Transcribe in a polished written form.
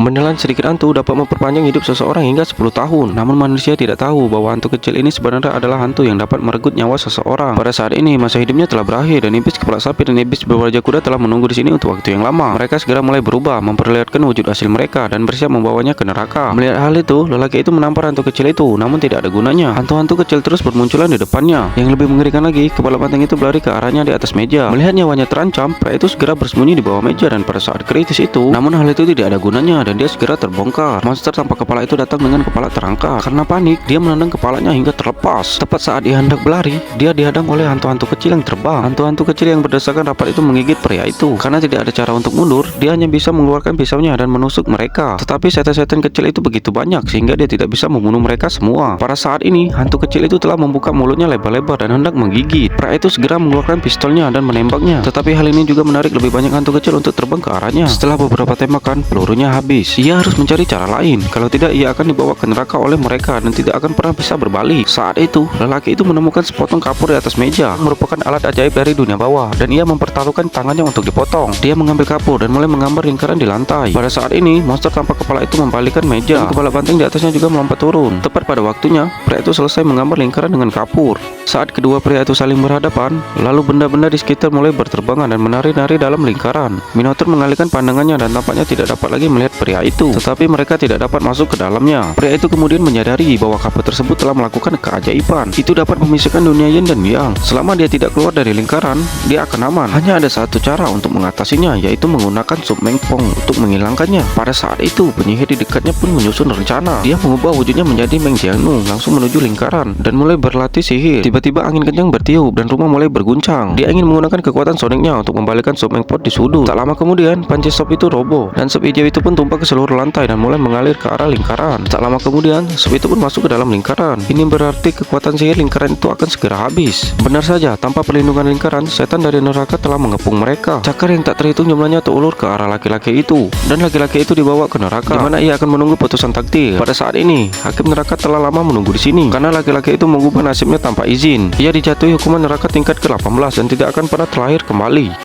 Menelan sedikit hantu dapat memperpanjang hidup seseorang hingga 10 tahun. Namun manusia tidak tahu bahwa hantu kecil ini sebenarnya adalah hantu yang dapat merenggut nyawa seseorang. Pada saat ini masa hidupnya telah berakhir dan iblis kepala sapi dan iblis berwajah kuda telah menunggu di sini untuk waktu yang lama. Mereka segera mulai berubah, memperlihatkan wujud asli mereka dan bersiap membawanya ke neraka. Melihat hal itu, lelaki itu menampar hantu kecil itu, namun tidak ada gunanya. Hantu-hantu kecil terus bermunculan di depannya. Yang lebih mengerikan lagi, kepala banteng itu berlari ke arahnya di atas meja. Melihat nyawanya terancam, pria itu segera bersembunyi di bawah meja dan pada saat kritis itu, namun hal itu tidak ada gunanya dan dia segera terbongkar. Monster tanpa kepala itu datang dengan kepala terangkat. Karena panik, dia menendang kepalanya hingga terlepas. Tepat saat dia hendak berlari, dia dihadang oleh hantu-hantu kecil yang terbang. Hantu-hantu kecil yang berdasarkan rapat itu menggigit pria itu. Karena tidak ada cara untuk mundur, dia hanya bisa mengeluarkan pisaunya dan menusuk mereka. Tetapi setan-setan kecil itu begitu banyak sehingga dia tidak bisa membunuh mereka semua. Pada saat ini, hantu kecil itu telah membuka mulutnya lebar-lebar dan hendak menggigit. Pria itu segera mengeluarkan pistolnya dan menembaknya. Tetapi hal ini juga menarik lebih banyak hantu kecil untuk terbang ke arahnya. Setelah beberapa tembakan, pelurunya habis. Ia harus mencari cara lain. Kalau tidak, ia akan dibawa ke neraka oleh mereka dan tidak akan pernah bisa berbalik. Saat itu, lelaki itu menemukan sepotong kapur di atas meja, merupakan alat ajaib dari dunia bawah, dan ia mempertaruhkan tangannya untuk dipotong. Dia mengambil kapur dan mulai menggambar lingkaran di lantai. Pada saat ini, monster tanpa kepala itu membalikkan meja, dan kepala banteng di atasnya juga melompat turun. Tepat pada waktunya, pria itu selesai menggambar lingkaran dengan kapur. Saat kedua pria itu saling berhadapan, lalu benda-benda di sekitar mulai berterbangan dan menari-nari dalam lingkaran. Minotaur mengalihkan pandangannya dan tampaknya tidak dapat lagi melihat pria itu, tetapi mereka tidak dapat masuk ke dalamnya. Pria itu kemudian menyadari bahwa kapur tersebut telah melakukan keajaiban. Itu dapat memisahkan dunia yin dan yang. Selama dia tidak keluar dari lingkaran, dia akan aman. Hanya ada satu cara untuk mengatasinya, yaitu menggunakan sup mengpong untuk menghilangkannya. Pada saat itu, penyihir di dekatnya pun menyusun rencana. Dia mengubah wujudnya menjadi Meng Jiangnu, langsung menuju lingkaran dan mulai berlatih sihir. Tiba-tiba angin kencang bertiup dan rumah mulai berguncang. Dia ingin menggunakan kekuatan sonicnya untuk membalikkan sup mengpot di sudut. Tak lama kemudian, panci sop itu roboh dan sup hijau itu pun tumpah ke seluruh lantai dan mulai mengalir ke arah lingkaran. Tak lama kemudian, sup itu pun masuk ke dalam lingkaran. Ini berarti kekuatan sihir lingkaran itu akan segera habis. Benar saja, tanpa perlindungan lingkaran, setan dari neraka telah mengepung mereka. Cakar yang tak terhitung jumlahnya terulur ke arah laki-laki itu, dan laki-laki itu dibawa ke neraka, di mana ia akan menunggu putusan takdir. Pada saat ini, hakim neraka telah lama menunggu di sini, karena laki-laki itu mengubah nasibnya tanpa izin. Ia dijatuhi hukuman neraka tingkat ke-18 dan tidak akan pernah terlahir kembali.